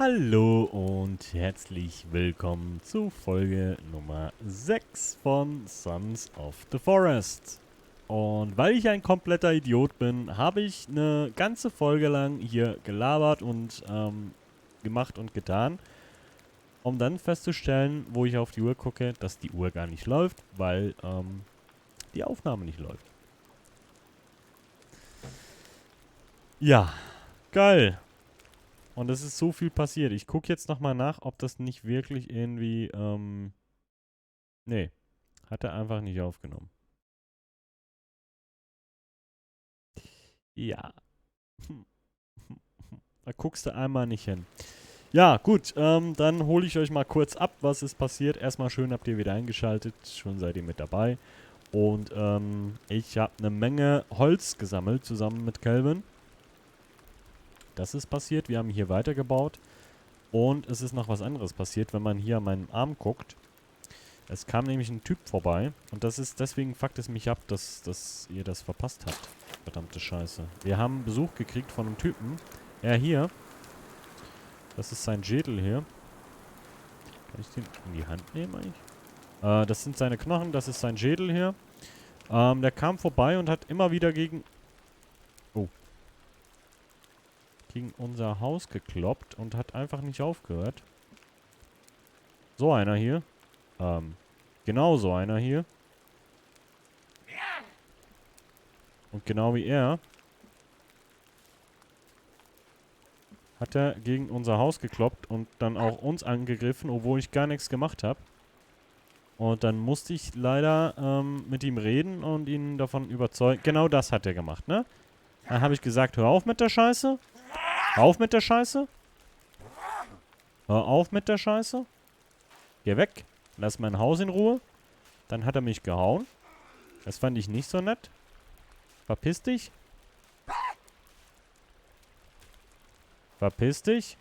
Hallo und herzlich willkommen zu Folge Nummer 6 von Sons of the Forest. Und weil ich ein kompletter Idiot bin, habe ich eine ganze Folge lang hier gelabert und gemacht und getan, um dann festzustellen, wo ich auf die Uhr gucke, dass die Uhr gar nicht läuft, weil die Aufnahme nicht läuft. Ja, geil. Und es ist so viel passiert. Ich gucke jetzt nochmal nach, ob das nicht wirklich irgendwie, nee, hat er einfach nicht aufgenommen. Ja. Da guckst du einmal nicht hin. Ja, gut, dann hole ich euch mal kurz ab, was ist passiert. Erstmal schön habt ihr wieder eingeschaltet, schon seid ihr mit dabei. Und ich habe eine Menge Holz gesammelt, zusammen mit Calvin. Das ist passiert, wir haben hier weitergebaut. Und es ist noch was anderes passiert, wenn man hier an meinem Arm guckt. Es kam nämlich ein Typ vorbei. Und das ist, deswegen fuckt es mich ab, dass ihr das verpasst habt. Verdammte Scheiße. Wir haben Besuch gekriegt von einem Typen. Er hier. Das ist sein Schädel hier. Kann ich den in die Hand nehmen eigentlich? Das sind seine Knochen, das ist sein Schädel hier. Der kam vorbei und hat immer wieder gegen unser Haus gekloppt und hat einfach nicht aufgehört. So einer hier. Genau so einer hier. Und genau wie er hat er gegen unser Haus gekloppt und dann auch uns angegriffen, obwohl ich gar nichts gemacht habe. Und dann musste ich leider mit ihm reden und ihn davon überzeugen. Genau das hat er gemacht, ne? Dann habe ich gesagt, hör auf mit der Scheiße. Hör auf mit der Scheiße. Hör auf mit der Scheiße. Geh weg. Lass mein Haus in Ruhe. Dann hat er mich gehauen. Das fand ich nicht so nett. Verpiss dich. Verpiss dich.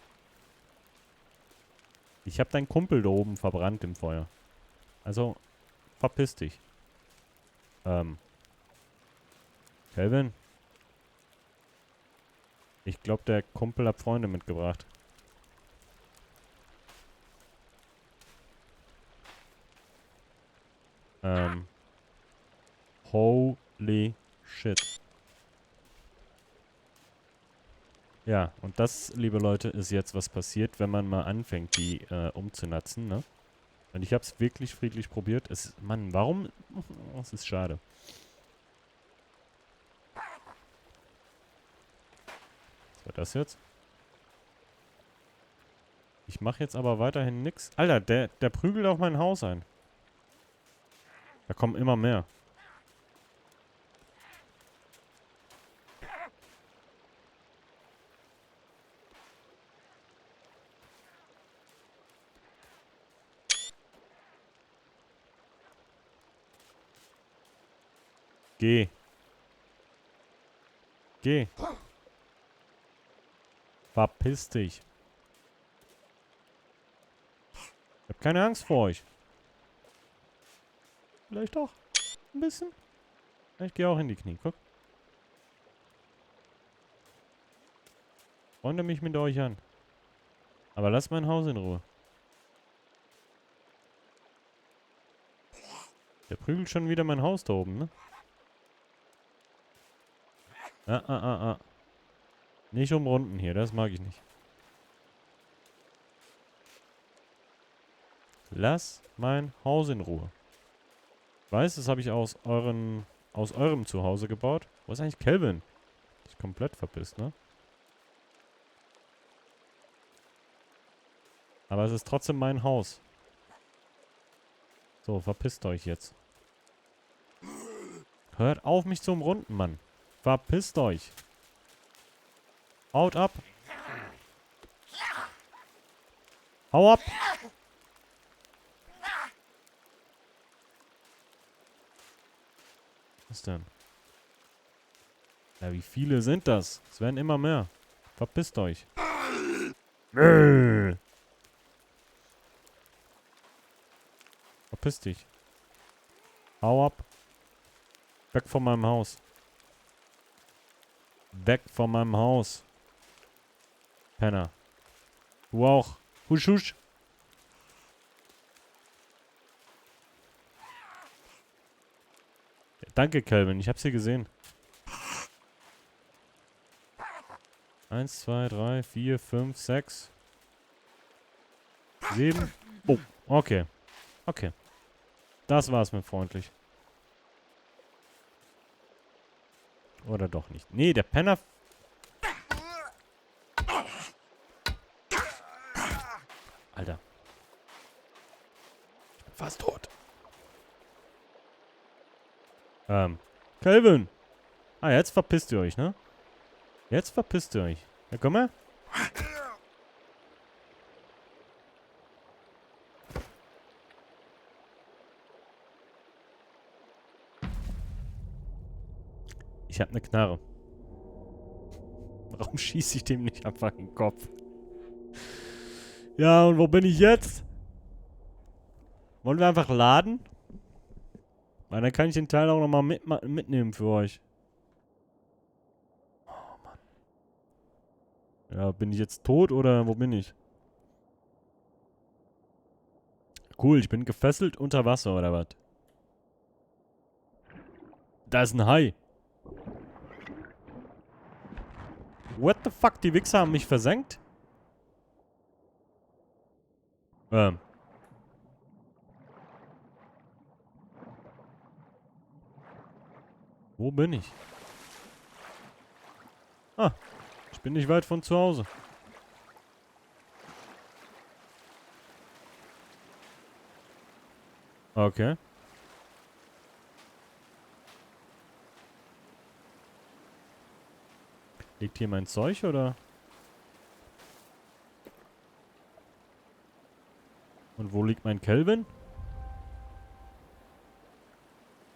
Ich habe deinen Kumpel da oben verbrannt im Feuer. Also, verpiss dich. Kelvin. Ich glaube, der Kumpel hat Freunde mitgebracht. Holy shit. Ja, und das, liebe Leute, ist jetzt, was passiert, wenn man mal anfängt, die umzunatzen, ne? Und ich habe es wirklich friedlich probiert. Mann, warum? Es ist schade. Was war das jetzt? Ich mache jetzt aber weiterhin nix. Alter, der prügelt auf mein Haus ein. Da kommen immer mehr. Geh. Geh. Verpiss dich. Ich hab keine Angst vor euch. Vielleicht doch. Ein bisschen. Ich gehe auch in die Knie. Guck. Freunde mich mit euch an. Aber lasst mein Haus in Ruhe. Der prügelt schon wieder mein Haus da oben, ne? Ah. Nicht umrunden hier, das mag ich nicht. Lass mein Haus in Ruhe. Ich weiß, das habe ich aus eurem Zuhause gebaut. Wo ist eigentlich Kelvin? Ist komplett verpisst, ne? Aber es ist trotzdem mein Haus. So, verpisst euch jetzt. Hört auf, mich zu umrunden, Mann. Verpisst euch. Haut ab. Hau ab. Was denn? Ja, wie viele sind das? Es werden immer mehr. Verpisst euch. Nö. Verpiss dich. Hau ab. Weg von meinem Haus. Weg von meinem Haus. Penner. Du auch. Husch, husch. Danke, Calvin. Ich hab's hier gesehen. 1, 2, 3, 4, 5, 6, 7. Oh, okay. Okay. Das war's mit freundlich. Oder doch nicht. Nee, der Penner... Alter. Ich bin fast tot. Calvin. Ah, jetzt verpisst ihr euch, ne? Jetzt verpisst ihr euch. Ja, komm mal. Ich hab ne Knarre. Warum schieße ich dem nicht einfach in den Kopf? Ja, und wo bin ich jetzt? Wollen wir einfach laden? Weil dann kann ich den Teil auch nochmal mitnehmen für euch. Oh, Mann. Ja, bin ich jetzt tot oder wo bin ich? Cool, ich bin gefesselt unter Wasser oder was? Da ist ein Hai. What the fuck? Die Wichser haben mich versenkt? Wo bin ich? Ah, ich bin nicht weit von zu Hause. Okay. Liegt hier mein Zeug, oder? Und wo liegt mein Kelvin?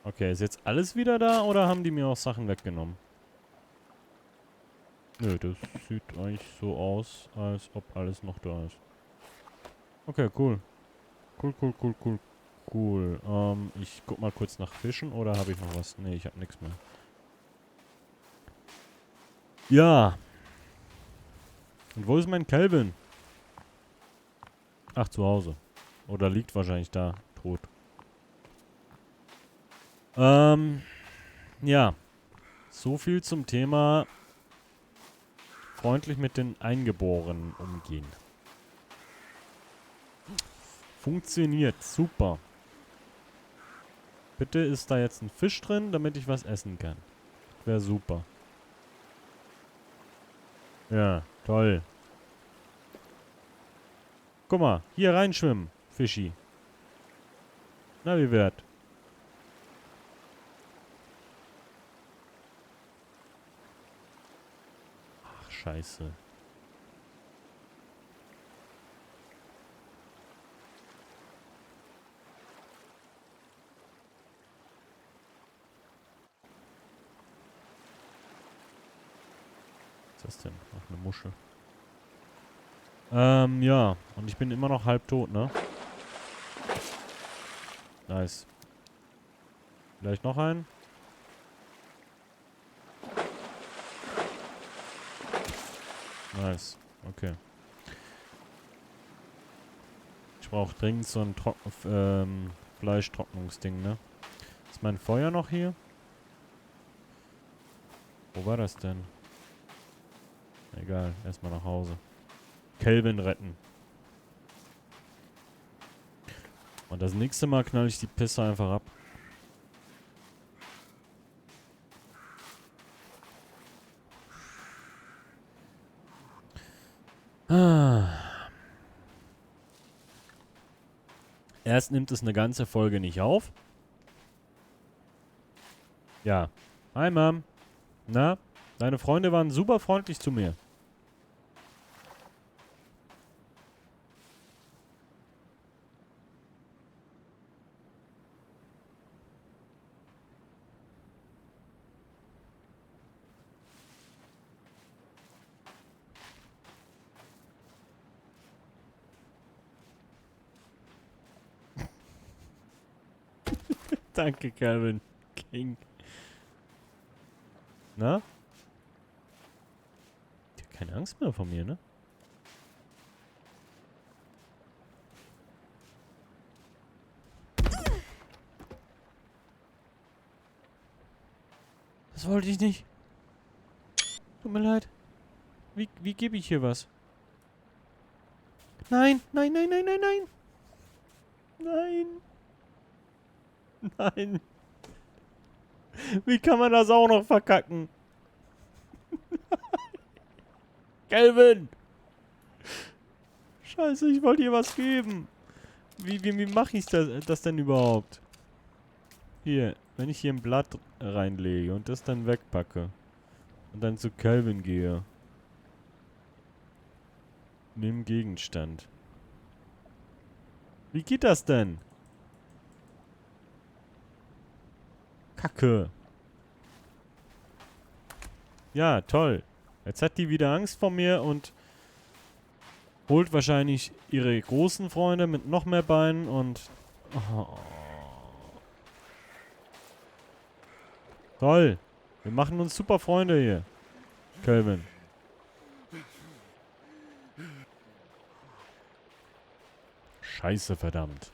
Okay, ist jetzt alles wieder da, oder haben die mir auch Sachen weggenommen? Nö, das sieht eigentlich so aus, als ob alles noch da ist. Okay, cool. Cool, cool, cool, cool, cool. Ich guck mal kurz nach Fischen, oder habe ich noch was? Nee, ich habe nichts mehr. Ja. Und wo ist mein Kelvin? Ach, zu Hause. Oder liegt wahrscheinlich da, tot. Ja. So viel zum Thema freundlich mit den Eingeborenen umgehen. Funktioniert, super. Bitte ist da jetzt ein Fisch drin, damit ich was essen kann. Wäre super. Ja, toll. Guck mal, hier reinschwimmen, Fischi. Na, wie wert? Ach, scheiße. Was ist das denn? Ach, eine Muschel. Ja. Und ich bin immer noch halb tot, ne? Nice. Vielleicht noch einen? Nice. Okay. Ich brauche dringend so ein Fleischtrocknungsding, ne? Ist mein Feuer noch hier? Wo war das denn? Egal, erstmal nach Hause. Kelvin retten. Und das nächste Mal knall ich die Pisse einfach ab. Erst nimmt es eine ganze Folge nicht auf. Ja. Hi, Mom. Na? Deine Freunde waren super freundlich zu mir. Danke, Calvin. King. Na? Die hat keine Angst mehr vor mir, ne? Das wollte ich nicht. Tut mir leid. Wie gebe ich hier was? Nein, nein, nein, nein, nein, nein. Nein. Nein. Wie kann man das auch noch verkacken? Kelvin! Scheiße, ich wollte hier was geben. Wie mache ich das denn überhaupt? Hier, wenn ich hier ein Blatt reinlege und das dann wegpacke und dann zu Kelvin gehe. Nimm Gegenstand. Wie geht das denn? Kacke. Ja, toll. Jetzt hat die wieder Angst vor mir und holt wahrscheinlich ihre großen Freunde mit noch mehr Beinen und... Oh. Toll. Wir machen uns super Freunde hier. Kelvin. Scheiße, verdammt.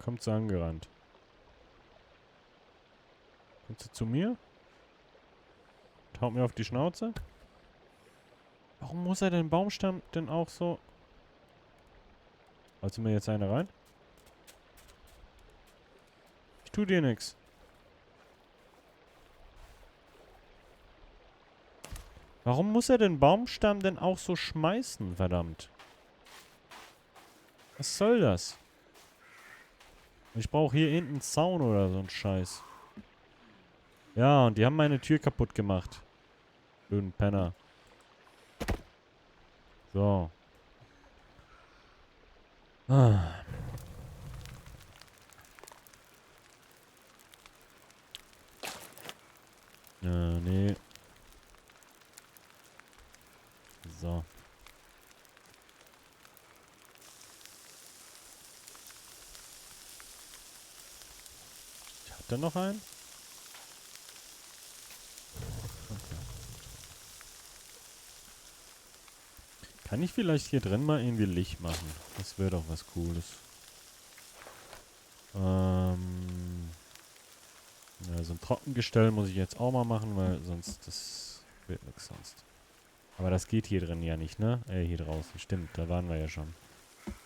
Kommt sie angerannt. Kommt sie zu mir? Haut mir auf die Schnauze? Warum muss er den Baumstamm denn auch so... Haut sie mir jetzt eine rein? Ich tu dir nix. Warum muss er den Baumstamm denn auch so schmeißen, verdammt? Was soll das? Ich brauche hier hinten einen Zaun oder so einen Scheiß. Ja, und die haben meine Tür kaputt gemacht. Blöden Penner. So. Ah. Nee. So. Ich hatte noch einen. Okay. Kann ich vielleicht hier drin mal irgendwie Licht machen? Das wäre doch was Cooles. Ja, so ein Trockengestell muss ich jetzt auch mal machen, weil sonst das wird nichts sonst. Aber das geht hier drin ja nicht, ne? Hier draußen. Stimmt, da waren wir ja schon.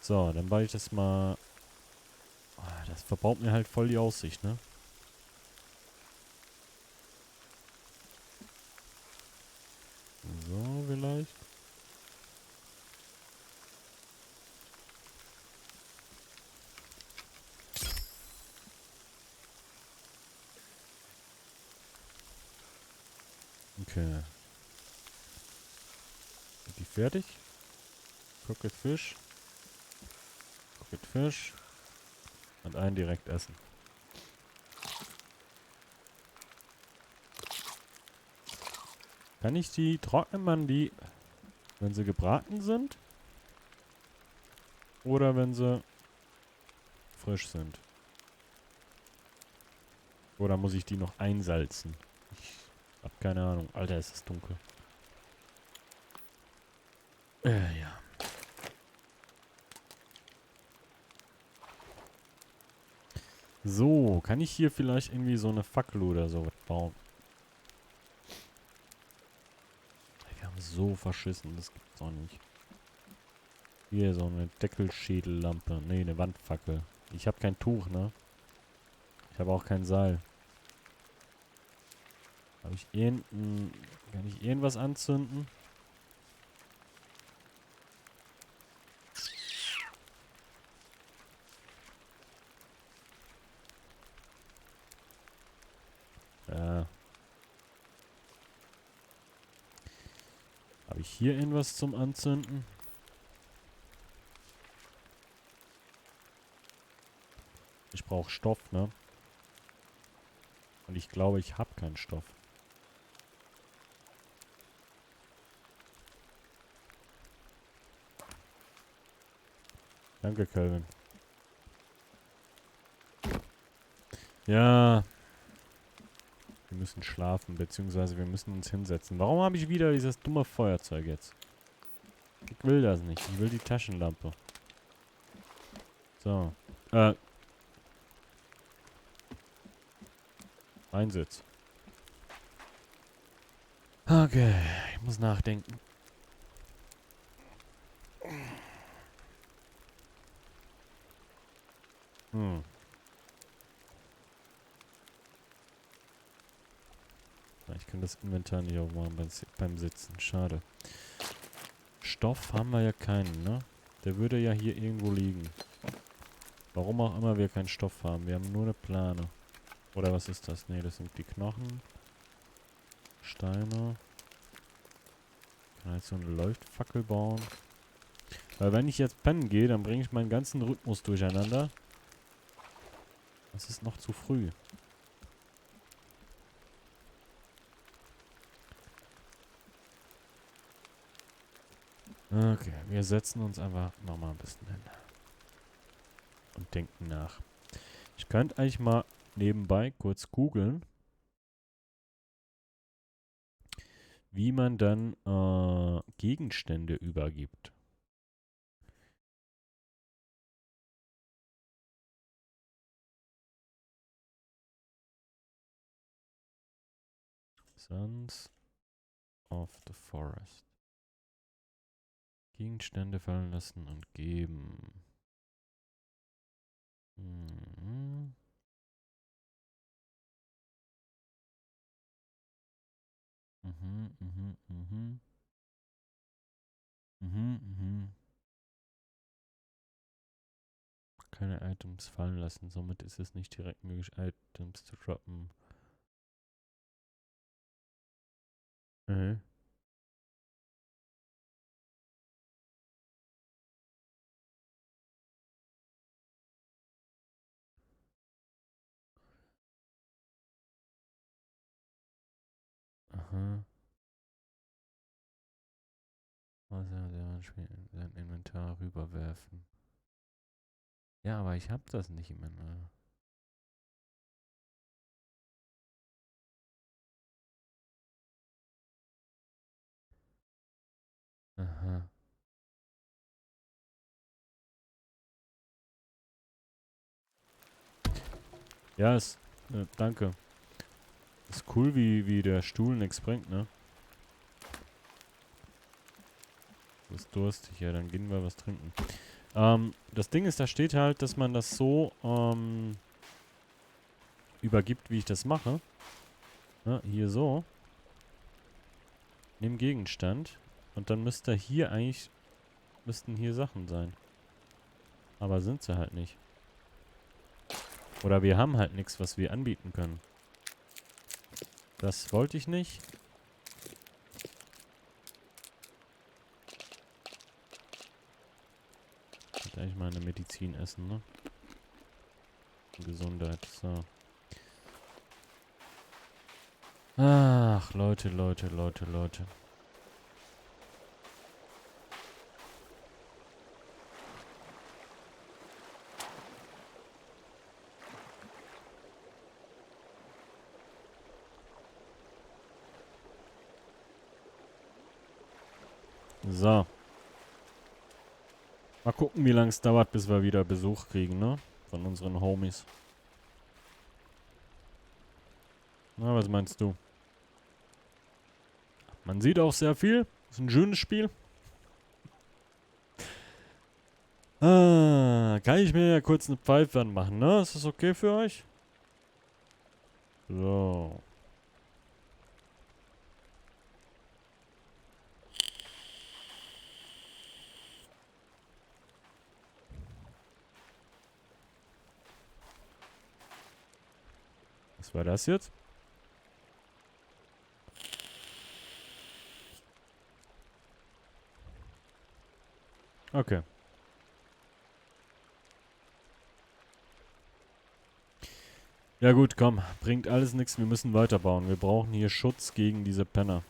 So, dann baue ich das mal... Oh, das verbaut mir halt voll die Aussicht, ne? So, vielleicht. Okay. Sind die fertig? Crooked Fish. Crooked Fish. Und einen direkt essen. Kann ich die, trocknet man die, wenn sie gebraten sind? Oder wenn sie frisch sind? Oder muss ich die noch einsalzen? Ich hab keine Ahnung. Alter, es ist dunkel. Ja. So, kann ich hier vielleicht irgendwie so eine Fackel oder sowas bauen? Wir haben so verschissen, das gibt's auch nicht. Hier, so eine Deckelschädellampe. Nee, eine Wandfackel. Ich habe kein Tuch, ne? Ich habe auch kein Seil. Habe ich irgendein... Kann ich irgendwas anzünden? Ja. Habe ich hier irgendwas zum Anzünden? Ich brauche Stoff, ne? Und ich glaube, ich habe keinen Stoff. Danke, Kelvin. Ja. Wir müssen schlafen, beziehungsweise wir müssen uns hinsetzen. Warum habe ich wieder dieses dumme Feuerzeug jetzt? Ich will das nicht. Ich will die Taschenlampe. So. Einsitz. Okay. Ich muss nachdenken. Ich kann das Inventar nicht aufmachen beim Sitzen. Schade. Stoff haben wir ja keinen, ne? Der würde ja hier irgendwo liegen. Warum auch immer wir keinen Stoff haben. Wir haben nur eine Plane. Oder was ist das? Ne, das sind die Knochen. Steine. Kann jetzt so eine Leuchtfackel bauen. Weil wenn ich jetzt pennen gehe, dann bringe ich meinen ganzen Rhythmus durcheinander. Das ist noch zu früh. Okay, wir setzen uns einfach nochmal ein bisschen hin. Und denken nach. Ich könnte eigentlich mal nebenbei kurz googeln, wie man dann Gegenstände übergibt. Sons of the Forest. Gegenstände fallen lassen und geben. Mhm. Mhm, mhm, mhm. Mhm, mhm. Keine Items fallen lassen, somit ist es nicht direkt möglich, Items zu droppen. Mhm. Aha. Also, der Spiel in sein Inventar rüberwerfen. Ja, aber ich hab das nicht im Inventar. Aha. Ja, danke. Ist cool, wie der Stuhl nichts bringt, ne? Du bist durstig, ja, dann gehen wir was trinken. Das Ding ist, da steht halt, dass man das so, übergibt, wie ich das mache. Ja, hier so. Nimm Gegenstand. Und dann müssten hier Sachen sein. Aber sind sie halt nicht. Oder wir haben halt nichts, was wir anbieten können. Das wollte ich nicht. Ich könnte eigentlich mal eine Medizin essen, ne? Gesundheit, so. Ach, Leute. So. Mal gucken, wie lange es dauert, bis wir wieder Besuch kriegen, ne? Von unseren Homies. Na, was meinst du? Man sieht auch sehr viel. Ist ein schönes Spiel. Kann ich mir ja kurz eine Pfeife anmachen, ne? Ist das okay für euch? So. Was war das jetzt? Okay. Ja gut, komm. Bringt alles nichts. Wir müssen weiterbauen. Wir brauchen hier Schutz gegen diese Penner.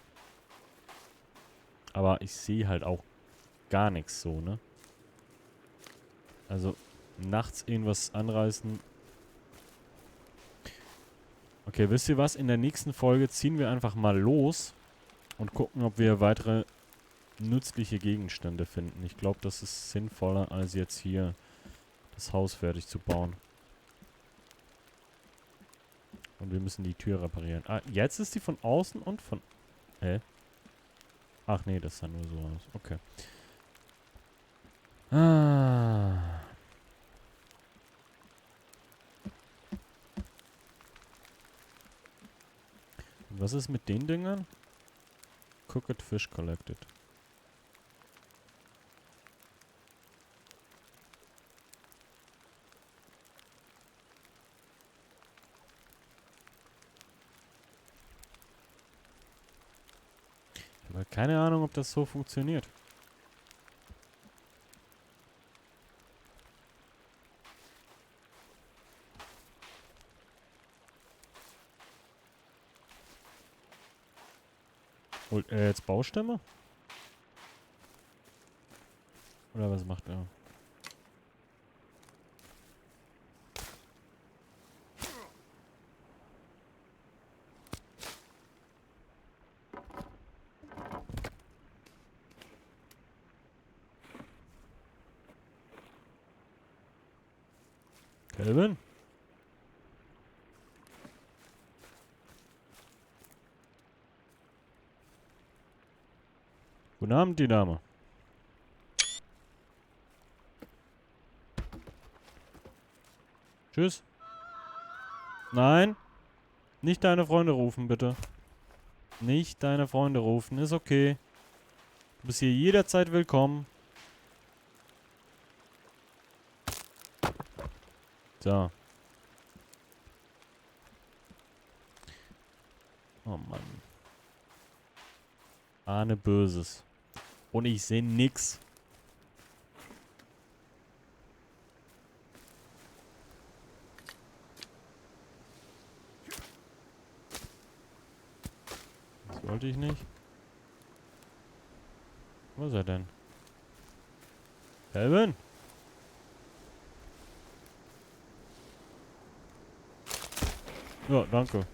Aber ich sehe halt auch gar nichts so, ne? Also, nachts irgendwas anreißen. Okay, wisst ihr was? In der nächsten Folge ziehen wir einfach mal los und gucken, ob wir weitere nützliche Gegenstände finden. Ich glaube, das ist sinnvoller, als jetzt hier das Haus fertig zu bauen. Und wir müssen die Tür reparieren. Ah, jetzt ist die von außen und von... Hä? Ach nee, das sah nur so aus. Okay. Ah. Und was ist mit den Dingern? Cooked Fish Collected. Ich habe keine Ahnung, ob das so funktioniert. Holt er jetzt Baustämme? Oder was macht er? Kelvin? Guten Abend, die Dame. Tschüss. Nein. Nicht deine Freunde rufen, bitte. Nicht deine Freunde rufen. Ist okay. Du bist hier jederzeit willkommen. So. Oh Mann. Ahne Böses. Und ich sehe nix. Das wollte ich nicht. Wo ist er denn? Kelvin? Ja, danke.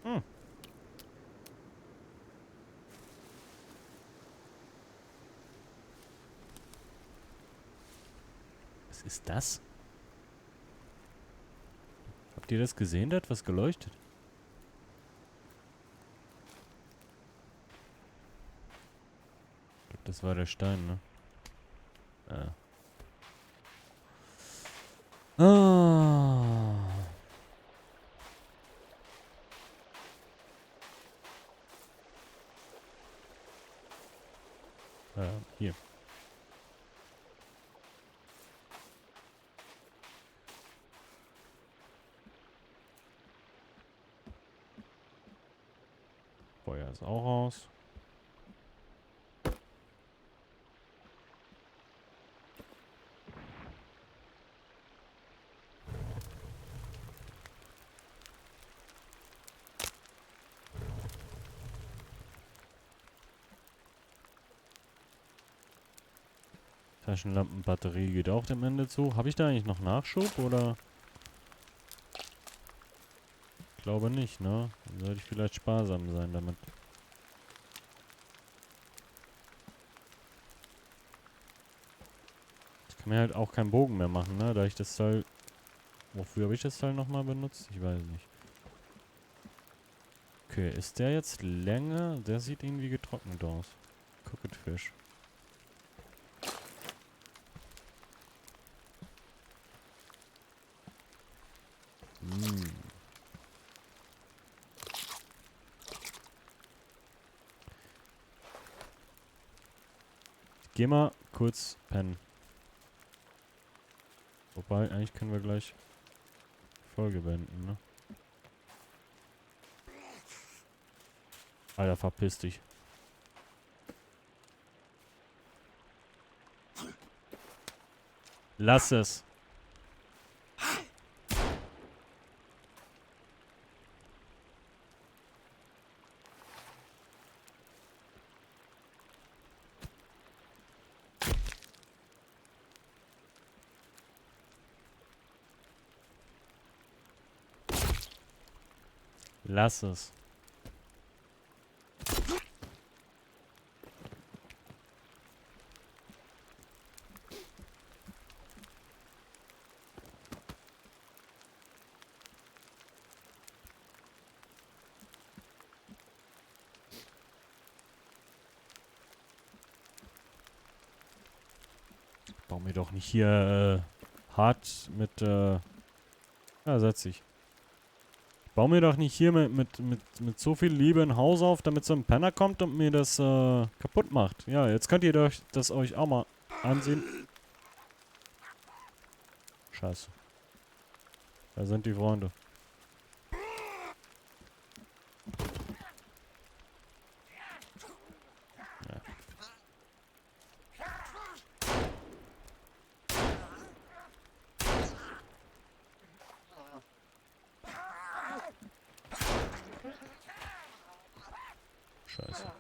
Hm. Was ist das? Habt ihr das gesehen? Da hat was geleuchtet. Ich glaub, das war der Stein, ne? Ah. Hier. Feuer ist auch aus. Taschenlampenbatterie geht auch dem Ende zu. Habe ich da eigentlich noch Nachschub oder? Ich glaube nicht, ne? Dann sollte ich vielleicht sparsam sein damit. Ich kann mir halt auch keinen Bogen mehr machen, ne? Da ich das Teil... Wofür habe ich das Teil nochmal benutzt? Ich weiß nicht. Okay, ist der jetzt länger? Der sieht irgendwie getrocknet aus. Cooked Fish. Mm. Ich geh mal kurz pennen. Wobei, eigentlich können wir gleich Folge beenden, ne? Alter, verpiss dich. Lass es. Lass es. Bau mir doch nicht hier hart mit ja, setz dich. Bau mir doch nicht hier mit so viel Liebe ein Haus auf, damit so ein Penner kommt und mir das kaputt macht. Ja, jetzt könnt ihr das euch auch mal ansehen. Scheiße. Da sind die Freunde. Ja. Scheiße.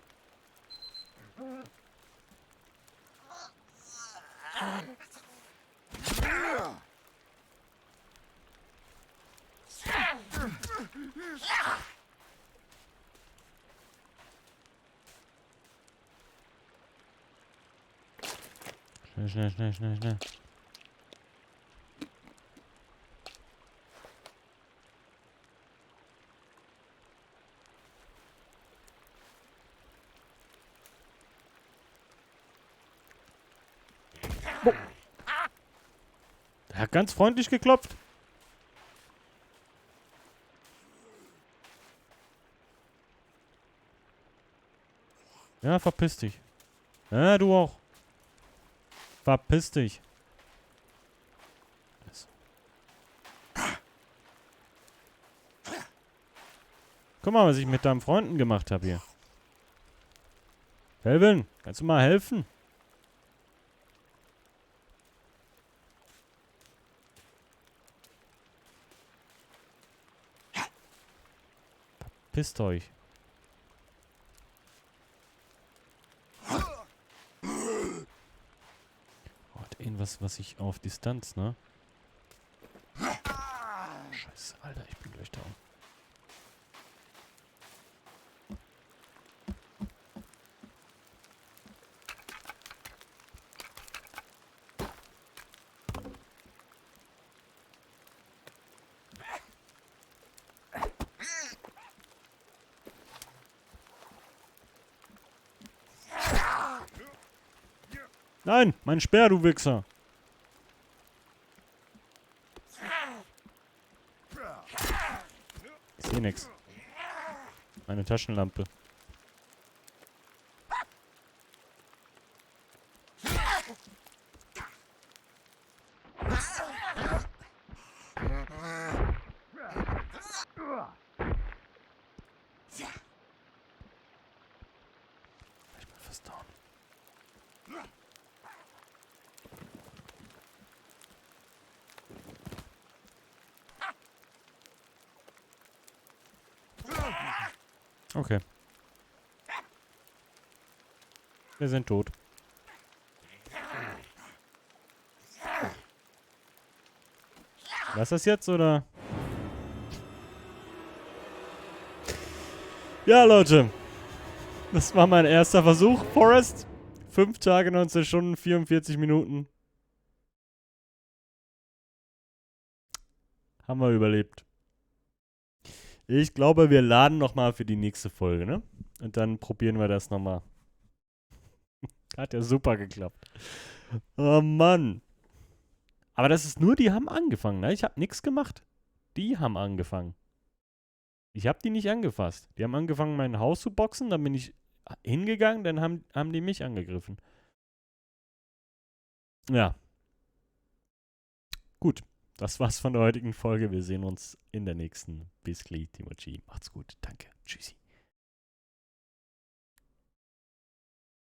Schnell, schnell, schnell, schnell, schnell. Oh. Er hat ganz freundlich geklopft. Ja, verpiss dich. Ja, du auch. Verpiss dich. Guck mal, was ich mit deinen Freunden gemacht habe hier. Kelvin, kannst du mal helfen? Pisst euch. Oh, hat irgendwas, was ich auf Distanz, ne? Scheiße, Alter, ich bin gleich down. Nein, mein Speer, du Wichser. Ich seh nix. Meine Taschenlampe. Ich bin fast down. Okay. Wir sind tot. Was ist das jetzt, oder? Ja, Leute. Das war mein erster Versuch. Forest. 5 Tage, 19 Stunden, 44 Minuten. Haben wir überlebt. Ich glaube, wir laden nochmal für die nächste Folge, ne? Und dann probieren wir das nochmal. Hat ja super geklappt. Oh Mann. Aber das ist nur, die haben angefangen, ne? Ich habe nichts gemacht. Die haben angefangen. Ich habe die nicht angefasst. Die haben angefangen, mein Haus zu boxen, dann bin ich hingegangen, dann haben die mich angegriffen. Ja. Gut. Das war's von der heutigen Folge. Wir sehen uns in der nächsten. Bis gleich, Timochi. Macht's gut. Danke. Tschüssi.